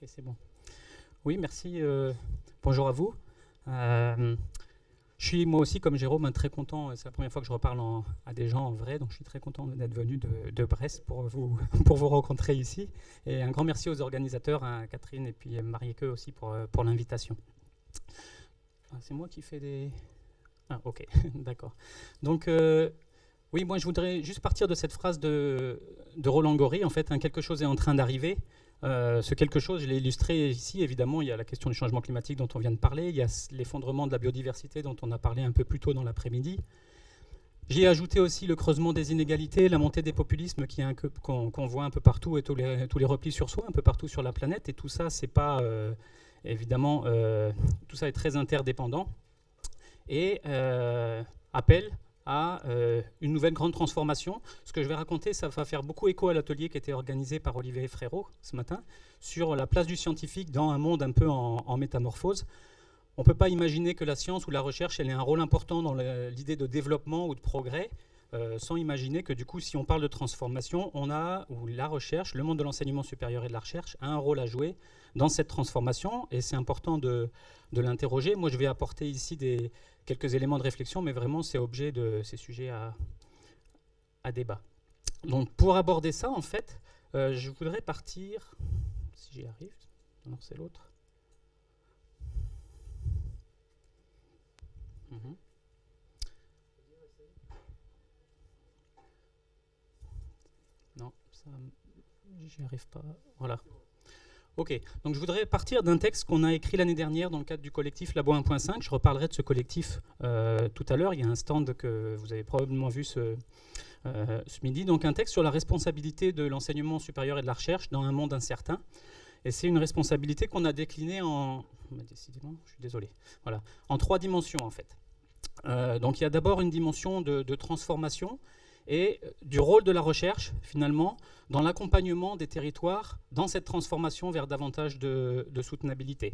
c'est bon. Oui, merci. Bonjour à vous. Je suis moi aussi, comme Jérôme, très content. C'est la première fois que je reparle à des gens en vrai, donc je suis très content d'être venu de Brest pour vous, pour vous rencontrer ici. Et un grand merci aux organisateurs, à Catherine et puis Marieke aussi pour l'invitation. Ah, c'est moi qui fais des... Ah, ok, d'accord. Donc, oui, moi je voudrais juste partir de cette phrase de Roland Gori, en fait, quelque chose est en train d'arriver. Ce quelque chose, je l'ai illustré ici, évidemment, il y a la question du changement climatique dont on vient de parler, il y a l'effondrement de la biodiversité dont on a parlé un peu plus tôt dans l'après-midi. J'ai ajouté aussi le creusement des inégalités, la montée des populismes qu'on voit un peu partout et tous les replis sur soi un peu partout sur la planète. Et tout ça, c'est pas évidemment, tout ça est très interdépendant et appelle à une nouvelle grande transformation. Ce que je vais raconter, ça va faire beaucoup écho à l'atelier qui a été organisé par Olivier Frérot ce matin sur la place du scientifique dans un monde un peu en métamorphose. On ne peut pas imaginer que la science ou la recherche elle ait un rôle important dans l'idée de développement ou de progrès, sans imaginer que du coup, si on parle de transformation, ou la recherche, le monde de l'enseignement supérieur et de la recherche a un rôle à jouer dans cette transformation, et c'est important de l'interroger. Moi, je vais apporter ici quelques éléments de réflexion, mais vraiment, c'est objet de ces sujets à débat. Donc, pour aborder ça, en fait, je voudrais partir, si j'y arrive, alors c'est l'autre. Non, ça, j'y arrive pas. Voilà. Ok, donc je voudrais partir d'un texte qu'on a écrit l'année dernière dans le cadre du collectif Labo 1.5. Je reparlerai de ce collectif tout à l'heure. Il y a un stand que vous avez probablement vu ce midi. Donc un texte sur la responsabilité de l'enseignement supérieur et de la recherche dans un monde incertain. Et c'est une responsabilité qu'on a déclinée décidément, je suis désolé. Voilà, en 3 dimensions en fait. Donc il y a d'abord une dimension de transformation et du rôle de la recherche, finalement, dans l'accompagnement des territoires dans cette transformation vers davantage de soutenabilité.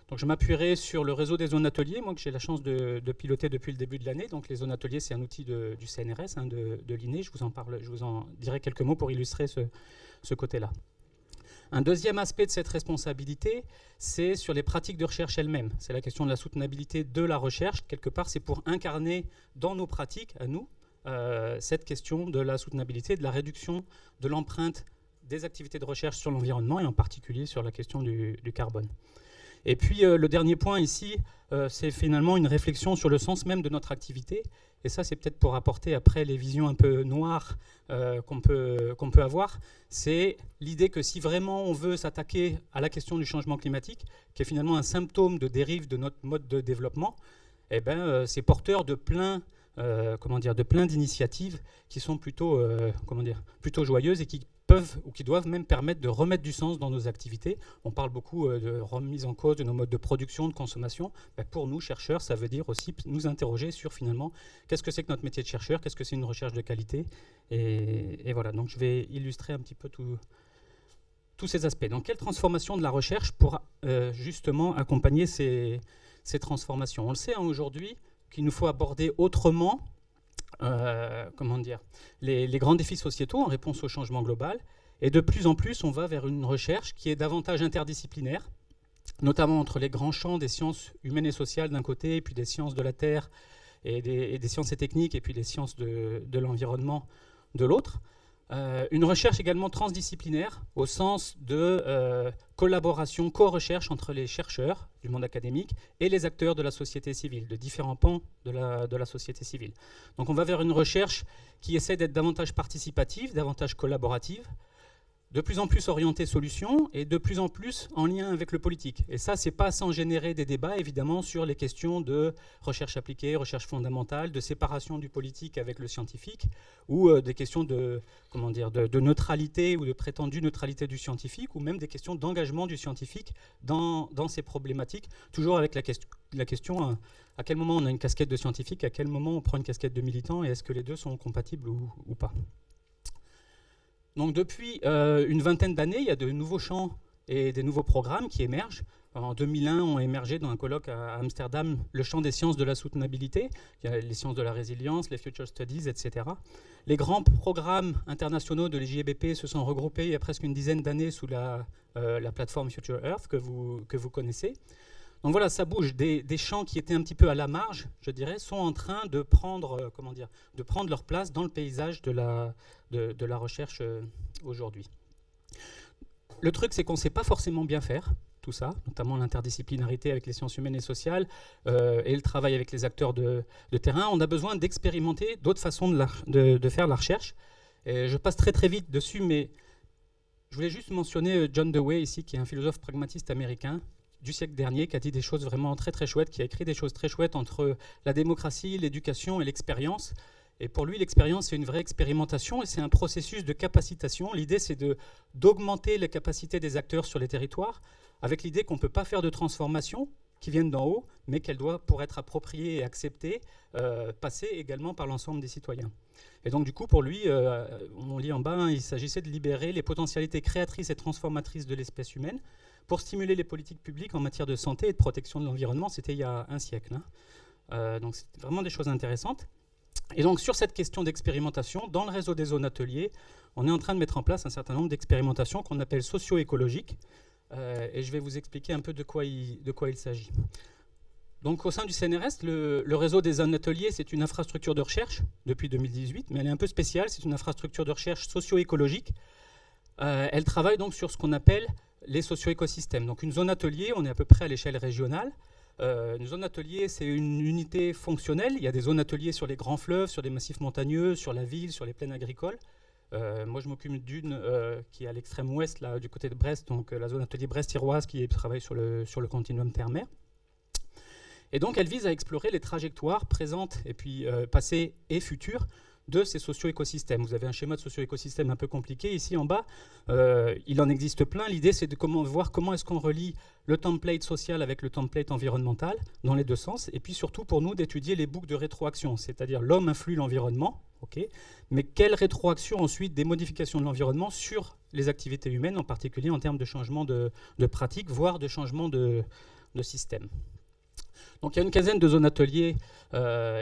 Donc je m'appuierai sur le réseau des zones ateliers, moi que j'ai la chance de piloter depuis le début de l'année. Donc les zones ateliers, c'est un outil du CNRS, de l'INE. Je vous en dirai quelques mots pour illustrer ce côté-là. Un deuxième aspect de cette responsabilité, c'est sur les pratiques de recherche elles-mêmes. C'est la question de la soutenabilité de la recherche. Quelque part, c'est pour incarner dans nos pratiques, à nous, cette question de la soutenabilité, de la réduction de l'empreinte des activités de recherche sur l'environnement et en particulier sur la question du carbone. Et puis le dernier point ici, c'est finalement une réflexion sur le sens même de notre activité. Et ça, c'est peut-être pour apporter après les visions un peu noires qu'on peut avoir. C'est l'idée que si vraiment on veut s'attaquer à la question du changement climatique, qui est finalement un symptôme de dérive de notre mode de développement, eh ben, c'est porteur de plein d'initiatives qui sont plutôt joyeuses et qui peuvent ou qui doivent même permettre de remettre du sens dans nos activités. On parle beaucoup de remise en cause de nos modes de production, de consommation. Pour nous, chercheurs, ça veut dire aussi nous interroger sur finalement qu'est-ce que c'est que notre métier de chercheur, qu'est-ce que c'est une recherche de qualité. Et voilà, donc je vais illustrer un petit peu tous ces aspects. Donc quelle transformation de la recherche pour justement accompagner ces transformations? On le sait aujourd'hui, qu'il nous faut aborder autrement les grands défis sociétaux en réponse au changement global. Et de plus en plus, on va vers une recherche qui est davantage interdisciplinaire, notamment entre les grands champs des sciences humaines et sociales d'un côté, et puis des sciences de la Terre et des sciences et techniques, et puis des sciences de l'environnement de l'autre. Une recherche également transdisciplinaire au sens de collaboration, co-recherche entre les chercheurs du monde académique et les acteurs de la société civile, de différents pans de la société civile. Donc on va vers une recherche qui essaie d'être davantage participative, davantage collaborative, de plus en plus orientée solution et de plus en plus en lien avec le politique. Et ça, c'est pas sans générer des débats, évidemment, sur les questions de recherche appliquée, recherche fondamentale, de séparation du politique avec le scientifique, ou des questions de neutralité ou de prétendue neutralité du scientifique, ou même des questions d'engagement du scientifique dans ces problématiques, toujours avec la question à quel moment on a une casquette de scientifique, à quel moment on prend une casquette de militant, et est-ce que les deux sont compatibles ou pas. Donc depuis une vingtaine d'années, il y a de nouveaux champs et des nouveaux programmes qui émergent. en 2001, ont émergé dans un colloque à Amsterdam le champ des sciences de la soutenabilité. Il y a les sciences de la résilience, les future studies, etc. Les grands programmes internationaux de l'IJBP se sont regroupés il y a presque une dizaine d'années sous la plateforme Future Earth que vous connaissez. Donc voilà, ça bouge. Des champs qui étaient un petit peu à la marge, je dirais, sont en train de prendre, de prendre leur place dans le paysage de la recherche aujourd'hui. Le truc, c'est qu'on ne sait pas forcément bien faire tout ça, notamment l'interdisciplinarité avec les sciences humaines et sociales et le travail avec les acteurs de terrain. On a besoin d'expérimenter d'autres façons de faire la recherche. Et je passe très très vite dessus, mais je voulais juste mentionner John Dewey ici, qui est un philosophe pragmatiste américain du siècle dernier, qui a dit des choses vraiment très très chouettes, qui a écrit des choses très chouettes entre la démocratie, l'éducation et l'expérience. Et pour lui, l'expérience, c'est une vraie expérimentation et c'est un processus de capacitation. L'idée, c'est d'augmenter les capacités des acteurs sur les territoires, avec l'idée qu'on ne peut pas faire de transformation qui viennent d'en haut, mais qu'elle doit, pour être appropriée et acceptée, passer également par l'ensemble des citoyens. Et donc, du coup, pour lui, on lit en bas, hein, il s'agissait de libérer les potentialités créatrices et transformatrices de l'espèce humaine pour stimuler les politiques publiques en matière de santé et de protection de l'environnement. C'était il y a un siècle. Hein. Donc, c'est vraiment des choses intéressantes. Et donc, sur cette question d'expérimentation, dans le réseau des zones ateliers, on est en train de mettre en place un certain nombre d'expérimentations qu'on appelle socio-écologiques. Et je vais vous expliquer un peu de quoi il s'agit. Donc, au sein du CNRS, le réseau des zones ateliers, c'est une infrastructure de recherche depuis 2018, mais elle est un peu spéciale. C'est une infrastructure de recherche socio-écologique. Elle travaille donc sur ce qu'on appelle les socio-écosystèmes. Donc, une zone atelier, on est à peu près à l'échelle régionale. Une zone atelier, c'est une unité fonctionnelle. Il y a des zones ateliers sur les grands fleuves, sur des massifs montagneux, sur la ville, sur les plaines agricoles. Moi, je m'occupe d'une qui est à l'extrême ouest, là, du côté de Brest, donc la zone atelier Brest-Iroise qui travaille sur le continuum terre-mer. Et donc, elle vise à explorer les trajectoires présentes et puis passées et futures de ces socio-écosystèmes. Vous avez un schéma de socio-écosystème un peu compliqué ici en bas. Il en existe plein. L'idée, c'est de voir comment est-ce qu'on relie le template social avec le template environnemental dans les deux sens. Et puis surtout, pour nous, d'étudier les boucles de rétroaction, c'est-à-dire l'homme influe l'environnement, okay, mais quelle rétroaction ensuite des modifications de l'environnement sur les activités humaines, en particulier en termes de changement de pratiques, voire de changement de système. Donc il y a une quinzaine de zones ateliers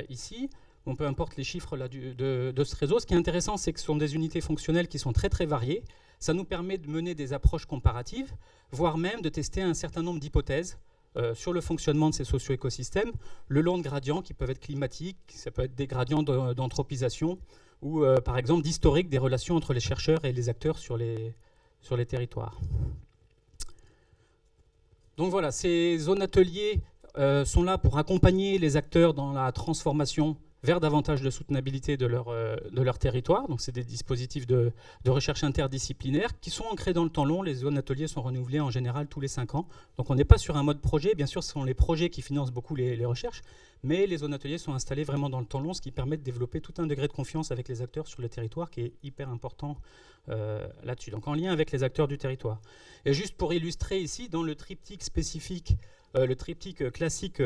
ici. Bon, peu importe les chiffres là, de ce réseau. Ce qui est intéressant, c'est que ce sont des unités fonctionnelles qui sont très très variées. Ça nous permet de mener des approches comparatives, voire même de tester un certain nombre d'hypothèses sur le fonctionnement de ces socio-écosystèmes, le long de gradients qui peuvent être climatiques, ça peut être des gradients d'anthropisation, ou par exemple d'historique des relations entre les chercheurs et les acteurs sur les territoires. Donc voilà, ces zones ateliers sont là pour accompagner les acteurs dans la transformation vers davantage de soutenabilité de leur territoire. Donc c'est des dispositifs de recherche interdisciplinaire qui sont ancrés dans le temps long. Les zones ateliers sont renouvelées en général tous les 5 ans. Donc on n'est pas sur un mode projet. Bien sûr, ce sont les projets qui financent beaucoup les recherches, mais les zones ateliers sont installées vraiment dans le temps long, ce qui permet de développer tout un degré de confiance avec les acteurs sur le territoire qui est hyper important là-dessus. Donc en lien avec les acteurs du territoire. Et juste pour illustrer ici, dans le triptyque spécifique, le triptyque classique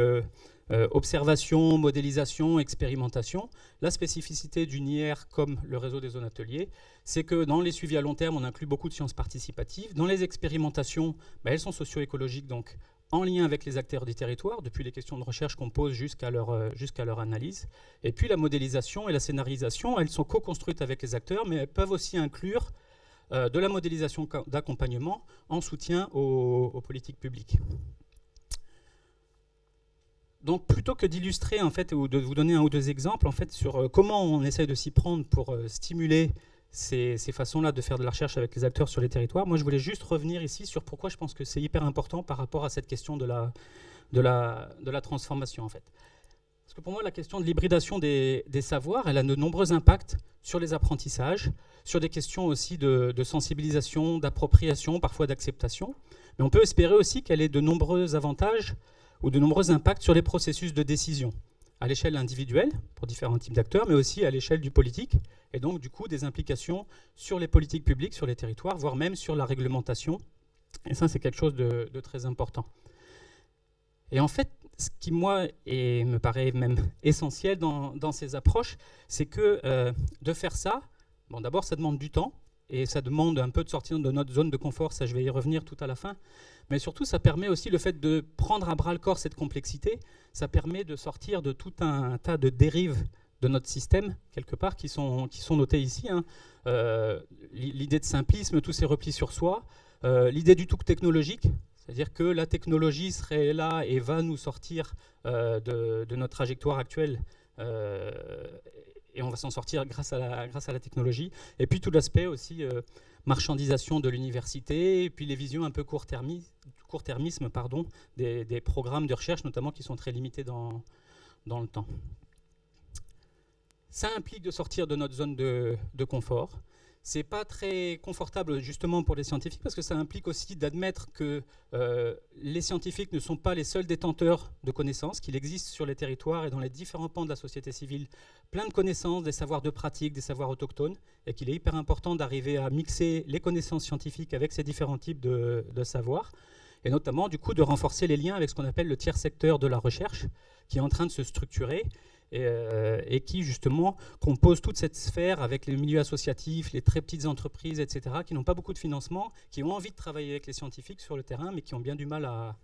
observation, modélisation, expérimentation. La spécificité du NIR comme le réseau des zones ateliers, c'est que dans les suivis à long terme, on inclut beaucoup de sciences participatives. Dans les expérimentations, elles sont socio-écologiques, donc en lien avec les acteurs des territoires, depuis les questions de recherche qu'on pose jusqu'à leur analyse. Et puis la modélisation et la scénarisation, elles sont co-construites avec les acteurs, mais elles peuvent aussi inclure de la modélisation d'accompagnement en soutien aux politiques publiques. Donc, plutôt que d'illustrer en fait, ou de vous donner un ou deux exemples en fait, sur comment on essaye de s'y prendre pour stimuler ces façons-là de faire de la recherche avec les acteurs sur les territoires, moi je voulais juste revenir ici sur pourquoi je pense que c'est hyper important par rapport à cette question de la transformation en fait. Parce que pour moi, la question de l'hybridation des savoirs, elle a de nombreux impacts sur les apprentissages, sur des questions aussi de sensibilisation, d'appropriation, parfois d'acceptation. Mais on peut espérer aussi qu'elle ait de nombreux avantages ou de nombreux impacts sur les processus de décision, à l'échelle individuelle, pour différents types d'acteurs, mais aussi à l'échelle du politique, et donc du coup des implications sur les politiques publiques, sur les territoires, voire même sur la réglementation. Et ça, c'est quelque chose de très important. Et en fait, ce qui, moi, me paraît même essentiel dans ces approches, c'est que de faire ça, bon, d'abord, ça demande du temps, et ça demande un peu de sortir de notre zone de confort, ça je vais y revenir tout à la fin. Mais surtout, ça permet aussi le fait de prendre à bras le corps cette complexité, ça permet de sortir de tout un tas de dérives de notre système, quelque part, qui sont notées ici. Hein. L'idée de simplisme, tous ces replis sur soi, l'idée du tout technologique, c'est-à-dire que la technologie serait là et va nous sortir de notre trajectoire actuelle, et on va s'en sortir grâce à la technologie. Et puis tout l'aspect aussi marchandisation de l'université, et puis les visions un peu court-termisme des programmes de recherche, notamment qui sont très limités dans le temps. Ça implique de sortir de notre zone de confort. C'est pas très confortable justement pour les scientifiques parce que ça implique aussi d'admettre que les scientifiques ne sont pas les seuls détenteurs de connaissances, qu'il existe sur les territoires et dans les différents pans de la société civile plein de connaissances, des savoirs de pratique, des savoirs autochtones, et qu'il est hyper important d'arriver à mixer les connaissances scientifiques avec ces différents types de savoirs, et notamment du coup de renforcer les liens avec ce qu'on appelle le tiers secteur de la recherche, qui est en train de se structurer, et qui justement compose toute cette sphère avec les milieux associatifs, les très petites entreprises, etc., qui n'ont pas beaucoup de financement, qui ont envie de travailler avec les scientifiques sur le terrain, mais qui ont bien du mal à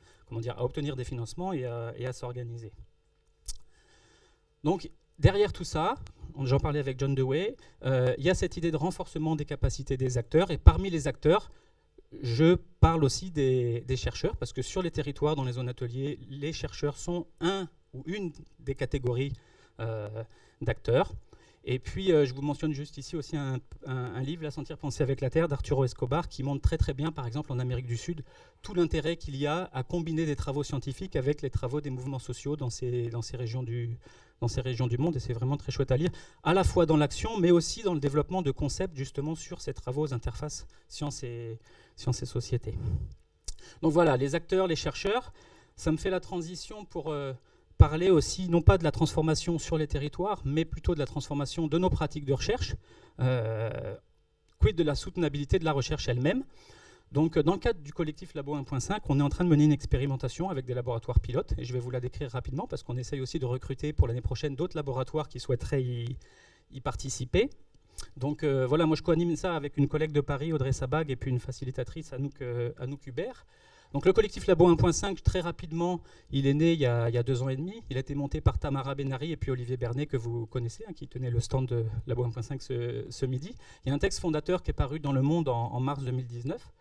obtenir des financements et à s'organiser. Donc derrière tout ça, j'en parlais avec John Dewey, il y a cette idée de renforcement des capacités des acteurs, et parmi les acteurs, je parle aussi des chercheurs, parce que sur les territoires, dans les zones ateliers, les chercheurs sont un ou une des catégories d'acteurs. Et puis, je vous mentionne juste ici aussi un livre, La sentir penser avec la Terre, d'Arturo Escobar, qui montre très très bien, par exemple, en Amérique du Sud, tout l'intérêt qu'il y a à combiner des travaux scientifiques avec les travaux des mouvements sociaux dans ces régions du monde. Et c'est vraiment très chouette à lire, à la fois dans l'action, mais aussi dans le développement de concepts, justement, sur ces travaux aux interfaces sciences et société. Donc voilà, les acteurs, les chercheurs, ça me fait la transition pour parler aussi, non pas de la transformation sur les territoires, mais plutôt de la transformation de nos pratiques de recherche, quid de la soutenabilité de la recherche elle-même. Donc, dans le cadre du collectif Labo 1.5, on est en train de mener une expérimentation avec des laboratoires pilotes, et je vais vous la décrire rapidement, parce qu'on essaye aussi de recruter pour l'année prochaine d'autres laboratoires qui souhaiteraient y participer. Donc voilà, moi je co-anime ça avec une collègue de Paris, Audrey Sabag, et puis une facilitatrice, Anouk Hubert. Donc le collectif Labo 1.5, très rapidement, il est né il y a 2 ans et demi. Il a été monté par Tamara Benari et puis Olivier Bernet, que vous connaissez, hein, qui tenait le stand de Labo 1.5 ce midi. Il y a un texte fondateur qui est paru dans Le Monde en mars 2019.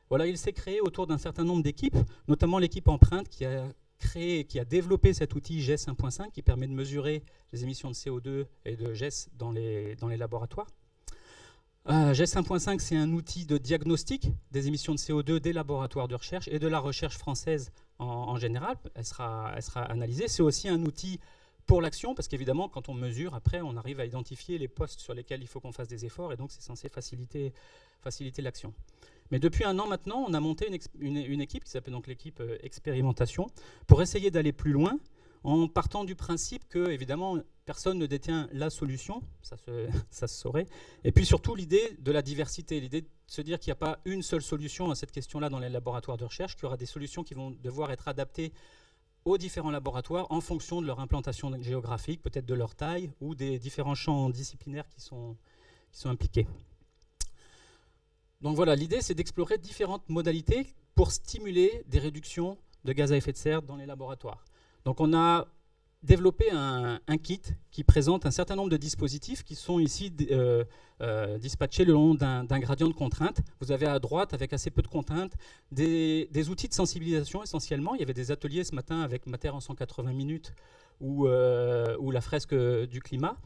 Voilà, il s'est créé autour d'un certain nombre d'équipes, notamment l'équipe Empreinte qui a développé cet outil GES 1.5 qui permet de mesurer les émissions de CO2 et de GES dans les laboratoires. GES 1.5, c'est un outil de diagnostic des émissions de CO2 des laboratoires de recherche et de la recherche française en général. Elle sera analysée. C'est aussi un outil pour l'action, parce qu'évidemment, quand on mesure, après, on arrive à identifier les postes sur lesquels il faut qu'on fasse des efforts, et donc c'est censé faciliter l'action. Mais depuis 1 an maintenant, on a monté une équipe qui s'appelle donc l'équipe expérimentation, pour essayer d'aller plus loin, en partant du principe que, évidemment, personne ne détient la solution, ça se saurait, et puis surtout l'idée de la diversité, l'idée de se dire qu'il n'y a pas une seule solution à cette question-là dans les laboratoires de recherche, qu'il y aura des solutions qui vont devoir être adaptées aux différents laboratoires en fonction de leur implantation géographique, peut-être de leur taille, ou des différents champs disciplinaires qui sont impliqués. Donc voilà, l'idée c'est d'explorer différentes modalités pour stimuler des réductions de gaz à effet de serre dans les laboratoires. Donc on a développé un kit qui présente un certain nombre de dispositifs qui sont ici dispatchés le long d'un gradient de contraintes. Vous avez à droite, avec assez peu de contraintes, des outils de sensibilisation essentiellement. Il y avait des ateliers ce matin avec Mater en 180 minutes ou la fresque du climat.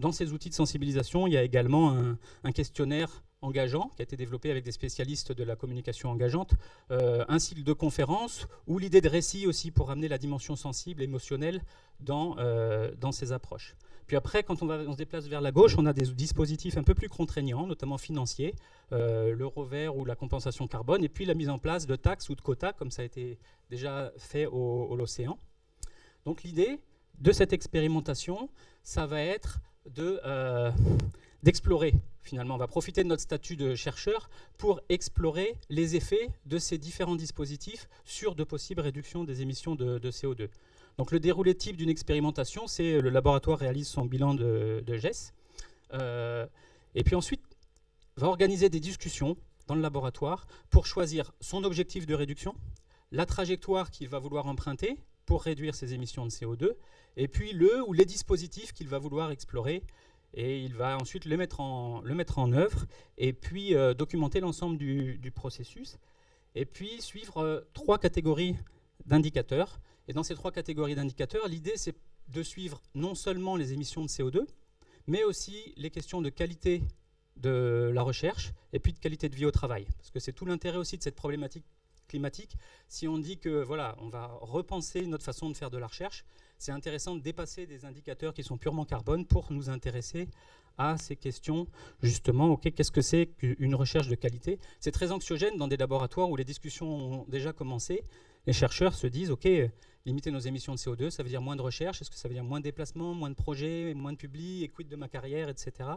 Dans ces outils de sensibilisation, il y a également un questionnaire engageant qui a été développé avec des spécialistes de la communication engageante, un cycle de conférences ou l'idée de récit aussi pour amener la dimension sensible, émotionnelle dans ces approches. Puis après, quand on se déplace vers la gauche, on a des dispositifs un peu plus contraignants, notamment financiers, l'euro vert ou la compensation carbone, et puis la mise en place de taxes ou de quotas, comme ça a été déjà fait au l'océan. Donc l'idée de cette expérimentation, ça va être d'explorer, finalement. On va profiter de notre statut de chercheur pour explorer les effets de ces différents dispositifs sur de possibles réductions des émissions de CO2. Donc le déroulé type d'une expérimentation, c'est le laboratoire réalise son bilan de GES. Et puis ensuite, va organiser des discussions dans le laboratoire pour choisir son objectif de réduction, la trajectoire qu'il va vouloir emprunter pour réduire ses émissions de CO2, et puis le ou les dispositifs qu'il va vouloir explorer. Et il va ensuite le mettre en œuvre, et puis documenter l'ensemble du processus, et puis suivre 3 catégories d'indicateurs. Et dans ces 3 catégories d'indicateurs, l'idée, c'est de suivre non seulement les émissions de CO2, mais aussi les questions de qualité de la recherche et puis de qualité de vie au travail. Parce que c'est tout l'intérêt aussi de cette problématique climatique. Si on dit que voilà, on va repenser notre façon de faire de la recherche, c'est intéressant de dépasser des indicateurs qui sont purement carbone pour nous intéresser à ces questions, justement, ok, qu'est-ce que c'est qu'une recherche de qualité? C'est très anxiogène dans des laboratoires où les discussions ont déjà commencé. Les chercheurs se disent, ok, limiter nos émissions de CO2, ça veut dire moins de recherche, est-ce que ça veut dire moins de déplacements, moins de projets, moins de publics, et quid de ma carrière, etc.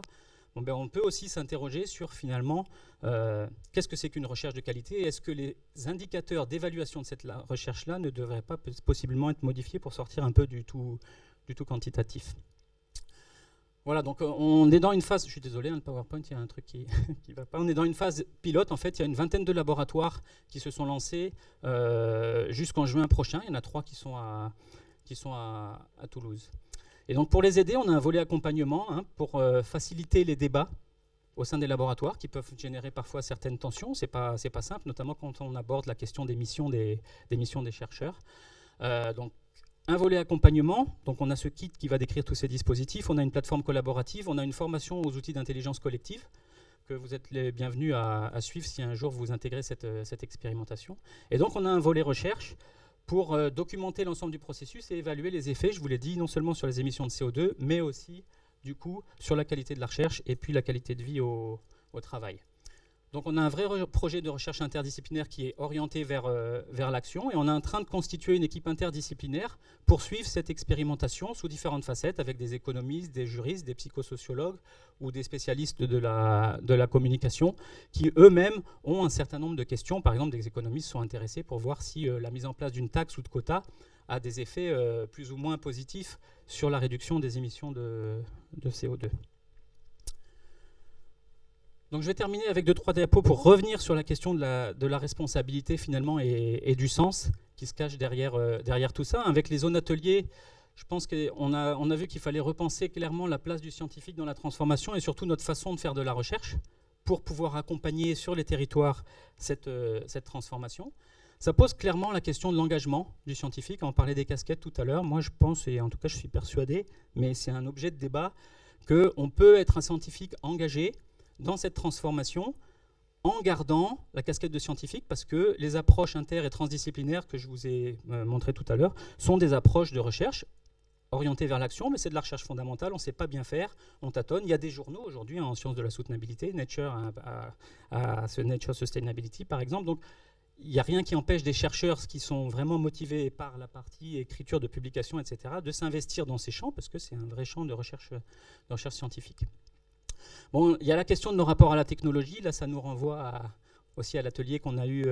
Bon, ben, on peut aussi s'interroger sur finalement qu'est-ce que c'est qu'une recherche de qualité, et est-ce que les indicateurs d'évaluation de cette recherche-là ne devraient pas possiblement être modifiés pour sortir un peu du tout quantitatif. Voilà, donc on est dans une phase, je suis désolé, le PowerPoint, il y a un truc qui ne va pas, on est dans une phase pilote, en fait, il y a une vingtaine de laboratoires qui se sont lancés jusqu'en juin prochain, il y en a 3 qui sont à Toulouse. Et donc pour les aider, on a un volet accompagnement pour faciliter les débats au sein des laboratoires qui peuvent générer parfois certaines tensions, c'est pas simple, notamment quand on aborde la question des missions des chercheurs. Donc un volet accompagnement, donc on a ce kit qui va décrire tous ces dispositifs, on a une plateforme collaborative, on a une formation aux outils d'intelligence collective, que vous êtes les bienvenus à suivre si un jour vous intégrez cette expérimentation. Et donc on a un volet recherche pour documenter l'ensemble du processus et évaluer les effets, je vous l'ai dit, non seulement sur les émissions de CO2, mais aussi du coup sur la qualité de la recherche et puis la qualité de vie au travail. Donc on a un vrai projet de recherche interdisciplinaire qui est orienté vers l'action, et on est en train de constituer une équipe interdisciplinaire pour suivre cette expérimentation sous différentes facettes avec des économistes, des juristes, des psychosociologues ou des spécialistes de la communication qui eux-mêmes ont un certain nombre de questions. Par exemple, des économistes sont intéressés pour voir si la mise en place d'une taxe ou de quotas a des effets plus ou moins positifs sur la réduction des émissions de CO2. Donc je vais terminer avec 2-3 diapos pour revenir sur la question de la responsabilité finalement et du sens qui se cache derrière tout ça. Avec les zones ateliers, je pense qu'on a vu qu'il fallait repenser clairement la place du scientifique dans la transformation et surtout notre façon de faire de la recherche pour pouvoir accompagner sur les territoires cette transformation. Ça pose clairement la question de l'engagement du scientifique. On parlait des casquettes tout à l'heure. Moi je pense, et en tout cas je suis persuadé, mais c'est un objet de débat, qu'on peut être un scientifique engagé dans cette transformation en gardant la casquette de scientifique, parce que les approches inter- et transdisciplinaires que je vous ai montrées tout à l'heure sont des approches de recherche orientées vers l'action, mais c'est de la recherche fondamentale, on ne sait pas bien faire, on tâtonne. Il y a des journaux aujourd'hui en sciences de la soutenabilité, Nature ce Nature Sustainability par exemple, donc il n'y a rien qui empêche des chercheurs qui sont vraiment motivés par la partie écriture de publication, etc., de s'investir dans ces champs, parce que c'est un vrai champ de recherche scientifique. Bon, il y a la question de nos rapports à la technologie. Là, ça nous renvoie aussi à l'atelier qu'on a eu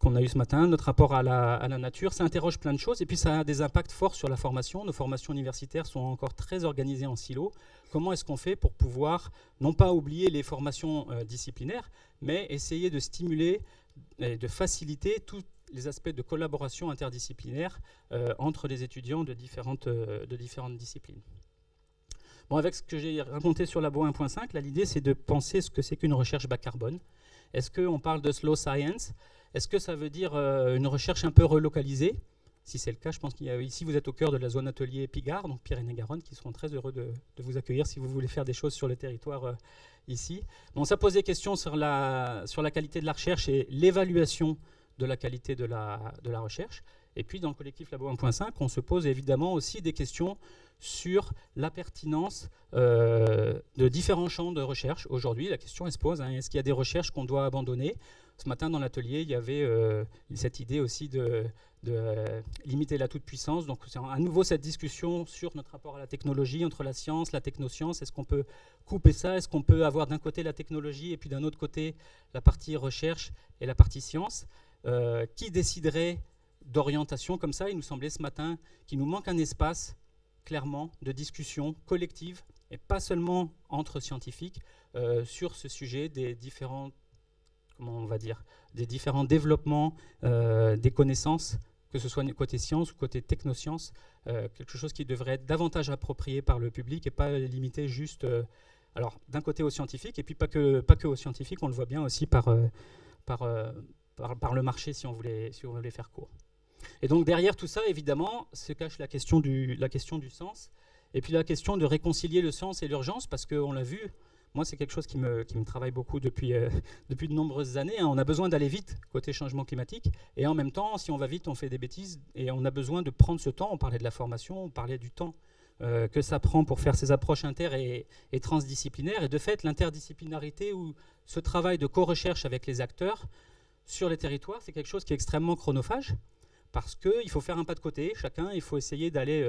ce matin. Notre rapport à la nature, ça interroge plein de choses. Et puis, ça a des impacts forts sur la formation. Nos formations universitaires sont encore très organisées en silos. Comment est-ce qu'on fait pour pouvoir, non pas oublier les formations disciplinaires, mais essayer de stimuler et de faciliter tous les aspects de collaboration interdisciplinaire entre les étudiants de différentes disciplines. Bon, avec ce que j'ai raconté sur Labo 1.5, l'idée c'est de penser ce que c'est qu'une recherche bas carbone. Est-ce qu'on parle de slow science? Est-ce que ça veut dire une recherche un peu relocalisée? Si c'est le cas, je pense qu'ici vous êtes au cœur de la zone atelier Pigard, donc Pyrénées-Garonne, qui seront très heureux de vous accueillir si vous voulez faire des choses sur le territoire ici. Bon, ça pose des questions sur la qualité de la recherche et l'évaluation de la qualité de la recherche. Et puis dans le collectif Labo 1.5, on se pose évidemment aussi des questions sur la pertinence de différents champs de recherche. Aujourd'hui, la question elle se pose, est-ce qu'il y a des recherches qu'on doit abandonner? Ce matin, dans l'atelier, il y avait cette idée aussi de limiter la toute-puissance. Donc, c'est à nouveau cette discussion sur notre rapport à la technologie, entre la science, la technoscience. Est-ce qu'on peut couper ça? Est-ce qu'on peut avoir d'un côté la technologie et puis d'un autre côté la partie recherche et la partie science? Qui déciderait d'orientation comme ça? Il nous semblait ce matin qu'il nous manque un espace clairement de discussion collective et pas seulement entre scientifiques, sur ce sujet des différents, comment on va dire, des différents développements des connaissances, que ce soit côté science ou côté technosciences, quelque chose qui devrait être davantage approprié par le public et pas limité juste, alors d'un côté aux scientifiques, et puis pas que aux scientifiques, on le voit bien aussi par le marché si on voulait faire court. Et donc derrière tout ça, évidemment, se cache la question du sens, et puis la question de réconcilier le sens et l'urgence, parce qu'on l'a vu, moi c'est quelque chose qui me travaille beaucoup depuis de nombreuses années, hein. On a besoin d'aller vite côté changement climatique, et en même temps, si on va vite, on fait des bêtises, et on a besoin de prendre ce temps. On parlait de la formation, on parlait du temps que ça prend pour faire ces approches inter- et transdisciplinaires, et de fait, l'interdisciplinarité ou ce travail de co-recherche avec les acteurs sur les territoires, c'est quelque chose qui est extrêmement chronophage, parce qu'il faut faire un pas de côté, chacun, il faut essayer d'aller,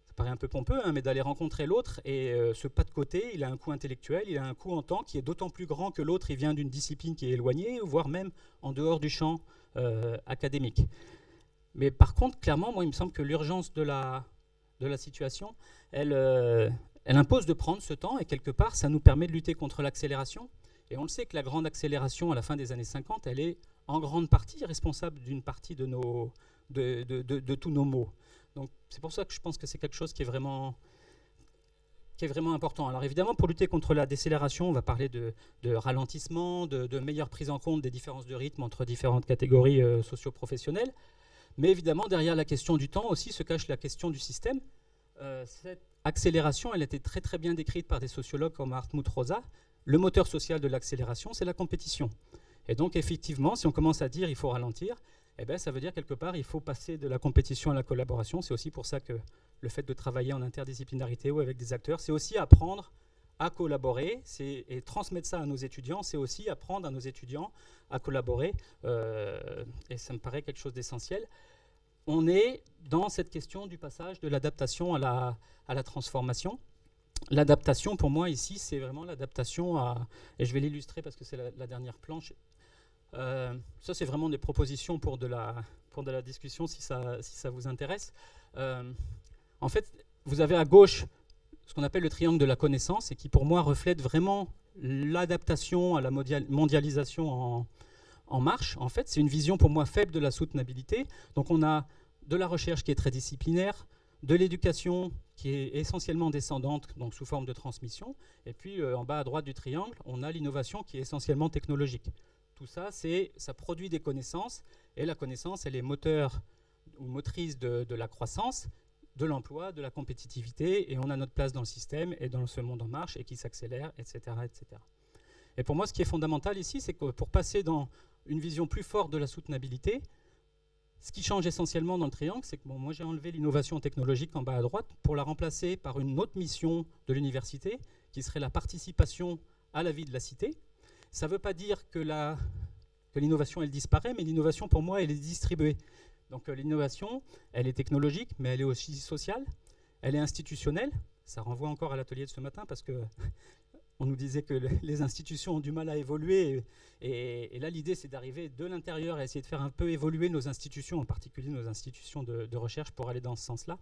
ça paraît un peu pompeux, hein, mais d'aller rencontrer l'autre, et ce pas de côté, il a un coût intellectuel, il a un coût en temps qui est d'autant plus grand que l'autre, il vient d'une discipline qui est éloignée, voire même en dehors du champ académique. Mais par contre, clairement, moi, il me semble que l'urgence de la situation, elle impose de prendre ce temps, et quelque part, ça nous permet de lutter contre l'accélération. Et on le sait que la grande accélération à la fin des années 50, elle est en grande partie responsable d'une partie de tous nos maux. Donc c'est pour ça que je pense que c'est quelque chose qui est vraiment important. Alors évidemment, pour lutter contre la décélération, on va parler de ralentissement, de meilleure prise en compte des différences de rythme entre différentes catégories socio-professionnelles. Mais évidemment, derrière la question du temps aussi se cache la question du système. Cette accélération, elle a été très très bien décrite par des sociologues comme Hartmut Rosa. Le moteur social de l'accélération, c'est la compétition. Et donc effectivement, si on commence à dire qu'il faut ralentir, eh ben, ça veut dire quelque part il faut passer de la compétition à la collaboration. C'est aussi pour ça que le fait de travailler en interdisciplinarité ou avec des acteurs, c'est aussi apprendre à collaborer et transmettre ça à nos étudiants. C'est aussi apprendre à nos étudiants à collaborer. Et ça me paraît quelque chose d'essentiel. On est dans cette question du passage de l'adaptation à la transformation. L'adaptation, pour moi, ici, c'est vraiment l'adaptation à... Et je vais l'illustrer parce que c'est la dernière planche. Ça, c'est vraiment des propositions pour de la discussion, si ça vous intéresse. En fait, vous avez à gauche ce qu'on appelle le triangle de la connaissance et qui, pour moi, reflète vraiment l'adaptation à la mondialisation en marche. En fait, c'est une vision, pour moi, faible de la soutenabilité. Donc, on a de la recherche qui est très disciplinaire, de l'éducation qui est essentiellement descendante, donc sous forme de transmission. Et puis, en bas à droite du triangle, on a l'innovation qui est essentiellement technologique. Tout ça, ça produit des connaissances, et la connaissance, elle est moteur ou motrice de la croissance, de l'emploi, de la compétitivité, et on a notre place dans le système et dans ce monde en marche, et qui s'accélère, etc., etc. Et pour moi, ce qui est fondamental ici, c'est que pour passer dans une vision plus forte de la soutenabilité, ce qui change essentiellement dans le triangle, c'est que moi j'ai enlevé l'innovation technologique en bas à droite pour la remplacer par une autre mission de l'université, qui serait la participation à la vie de la cité. Ça ne veut pas dire que l'innovation, elle disparaît, mais l'innovation, pour moi, elle est distribuée. Donc l'innovation, elle est technologique, mais elle est aussi sociale, elle est institutionnelle. Ça renvoie encore à l'atelier de ce matin, parce que on nous disait que les institutions ont du mal à évoluer. Et là, l'idée, c'est d'arriver de l'intérieur à essayer de faire un peu évoluer nos institutions, en particulier nos institutions de recherche, pour aller dans ce sens-là.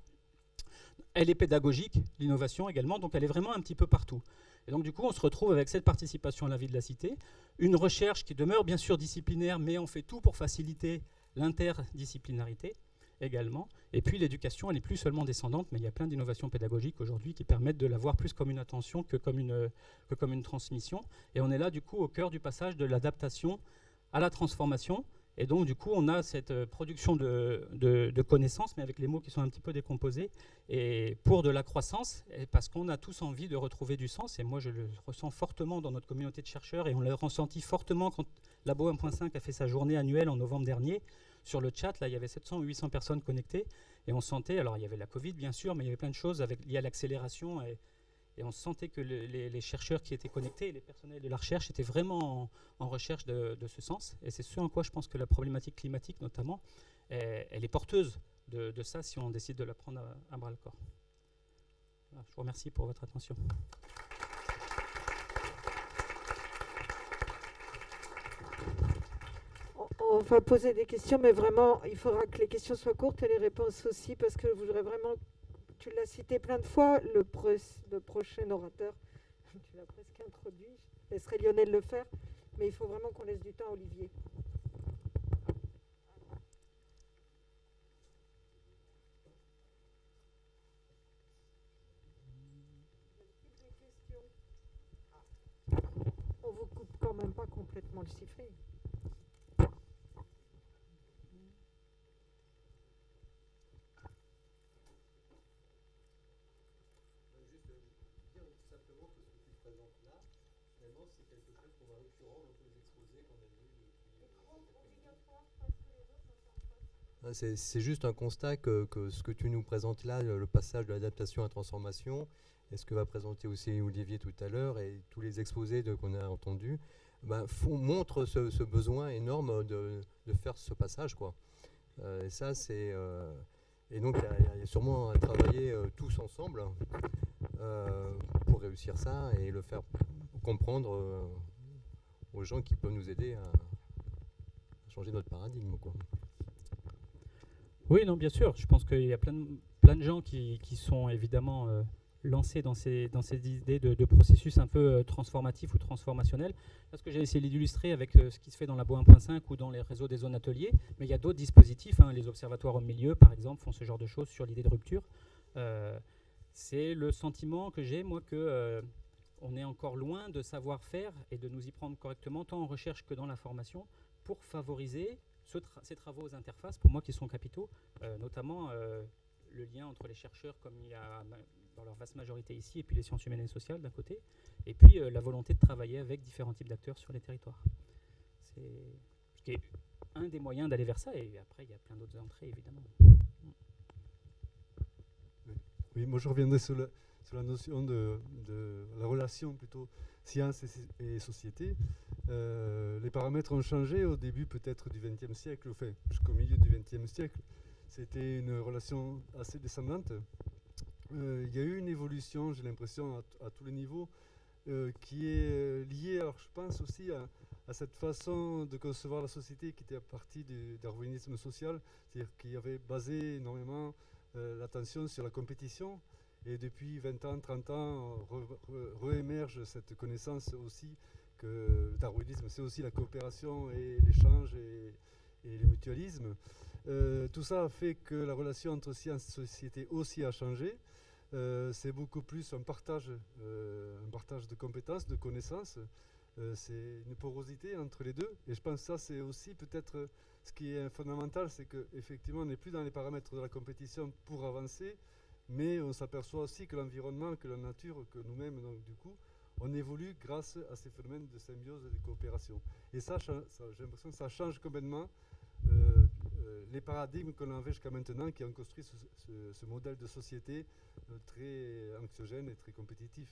Elle est pédagogique, l'innovation également, donc elle est vraiment un petit peu partout. Et donc du coup, on se retrouve avec cette participation à la vie de la cité, une recherche qui demeure bien sûr disciplinaire, mais on fait tout pour faciliter l'interdisciplinarité également. Et puis l'éducation, elle n'est plus seulement descendante, mais il y a plein d'innovations pédagogiques aujourd'hui qui permettent de la voir plus comme une attention que comme une transmission. Et on est là du coup au cœur du passage de l'adaptation à la transformation. Et donc, du coup, on a cette production de connaissances, mais avec les mots qui sont un petit peu décomposés, et pour de la croissance, parce qu'on a tous envie de retrouver du sens. Et moi, je le ressens fortement dans notre communauté de chercheurs, et on l'a ressenti fortement quand Labo 1.5 a fait sa journée annuelle en novembre dernier. Sur le chat, là, il y avait 700 ou 800 personnes connectées, et on sentait, alors il y avait la Covid, bien sûr, mais il y avait plein de choses liées à l'accélération, et on sentait que les chercheurs qui étaient connectés, les personnels de la recherche, étaient vraiment en recherche de ce sens. Et c'est ce en quoi je pense que la problématique climatique, notamment, elle est porteuse de ça si on décide de la prendre à bras le corps. Voilà, je vous remercie pour votre attention. On va poser des questions, mais vraiment, il faudra que les questions soient courtes et les réponses aussi, parce que je voudrais vraiment tu l'as cité plein de fois, le prochain orateur, tu l'as presque introduit, je laisserai Lionel le faire, mais il faut vraiment qu'on laisse du temps à Olivier. On vous coupe quand même pas complètement le sifflet. C'est juste un constat que ce que tu nous présentes là, le passage de l'adaptation à la transformation, et ce que va présenter aussi Olivier tout à l'heure, et tous les exposés qu'on a entendus, montrent ce besoin énorme de faire ce passage, quoi. Et ça, c'est... et donc, il y a sûrement à travailler tous ensemble pour réussir ça et le faire comprendre aux gens qui peuvent nous aider à changer notre paradigme, quoi. Oui, non, bien sûr. Je pense qu'il y a plein de gens qui sont évidemment lancés dans ces idées de processus un peu transformatifs ou transformationnels. Là, ce que j'ai essayé d'illustrer avec ce qui se fait dans Labo 1.5 ou dans les réseaux des zones ateliers, mais il y a d'autres dispositifs. Les observatoires au milieu, par exemple, font ce genre de choses sur l'idée de rupture. C'est le sentiment que j'ai, moi, que on est encore loin de savoir faire et de nous y prendre correctement, tant en recherche que dans la formation, pour favoriser ces travaux aux interfaces, pour moi, qui sont capitaux, notamment le lien entre les chercheurs, comme il y a dans leur vaste majorité ici, et puis les sciences humaines et sociales d'un côté, et puis la volonté de travailler avec différents types d'acteurs sur les territoires. C'est ce qui est un des moyens d'aller vers ça, et après, il y a plein d'autres entrées, évidemment. Oui, moi je reviendrai sur la notion de la relation plutôt science et société. Les paramètres ont changé au début peut-être du XXe siècle, enfin jusqu'au milieu du XXe siècle. C'était une relation assez descendante. Il y a eu une évolution, j'ai l'impression, à tous les niveaux, qui est liée, alors je pense aussi à cette façon de concevoir la société qui était à partir du darwinisme social, c'est-à-dire qui avait basé énormément l'attention sur la compétition. Et depuis 20 ans, 30 ans, réémerge cette connaissance aussi que le darwinisme, c'est aussi la coopération et l'échange et le mutualisme. Tout ça a fait que la relation entre science et société aussi a changé. C'est beaucoup plus un partage de compétences, de connaissances. C'est une porosité entre les deux. Et je pense que ça, c'est aussi peut-être ce qui est fondamental, c'est qu'effectivement, on n'est plus dans les paramètres de la compétition pour avancer, mais on s'aperçoit aussi que l'environnement, que la nature, que nous-mêmes, donc du coup, on évolue grâce à ces phénomènes de symbiose et de coopération. Et ça j'ai l'impression que ça change complètement les paradigmes qu'on avait jusqu'à maintenant, qui ont construit ce modèle de société très anxiogène et très compétitif.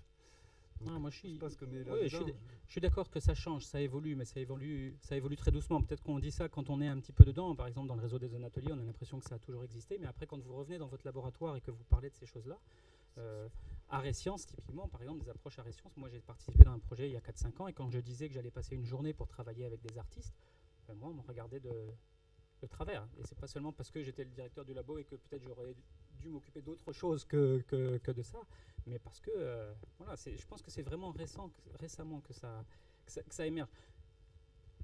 Donc, Moi, je pense qu'on est là oui, dedans. je suis d'accord que ça change, ça évolue, mais ça évolue très doucement. Peut-être qu'on dit ça quand on est un petit peu dedans. Par exemple, dans le réseau des zones ateliers, on a l'impression que ça a toujours existé, mais après, quand vous revenez dans votre laboratoire et que vous parlez de ces choses-là, arts et sciences, typiquement, par exemple, des approches arts et sciences. Moi, j'ai participé dans un projet il y a 4-5 ans, et quand je disais que j'allais passer une journée pour travailler avec des artistes, moi, on me regardait de travers. Et c'est pas seulement parce que j'étais le directeur du labo et que peut-être j'aurais dû m'occuper d'autre chose que de ça, mais parce que voilà, je pense que c'est vraiment récemment que ça émerge.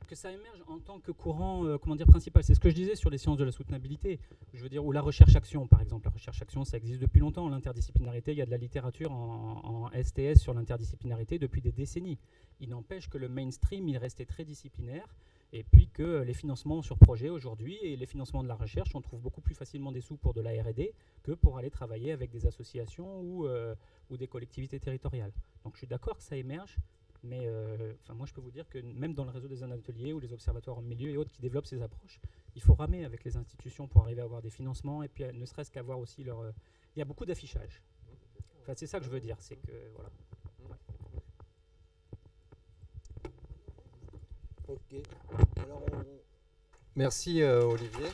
Que ça émerge en tant que courant principal. C'est ce que je disais sur les sciences de la soutenabilité. Je veux dire, ou la recherche-action, par exemple. La recherche-action, ça existe depuis longtemps. L'interdisciplinarité, il y a de la littérature en STS sur l'interdisciplinarité depuis des décennies. Il n'empêche que le mainstream, il restait très disciplinaire, et puis que les financements sur projet aujourd'hui et les financements de la recherche, on trouve beaucoup plus facilement des sous pour de la R&D que pour aller travailler avec des associations ou des collectivités territoriales. Donc je suis d'accord que ça émerge, mais moi je peux vous dire que même dans le réseau des zones ateliers ou les observatoires en milieu et autres qui développent ces approches, il faut ramer avec les institutions pour arriver à avoir des financements, et puis ne serait-ce qu'avoir aussi leur... il y a beaucoup d'affichage. Enfin, c'est ça que je veux dire, c'est que... Voilà. Ok. Alors, merci Olivier.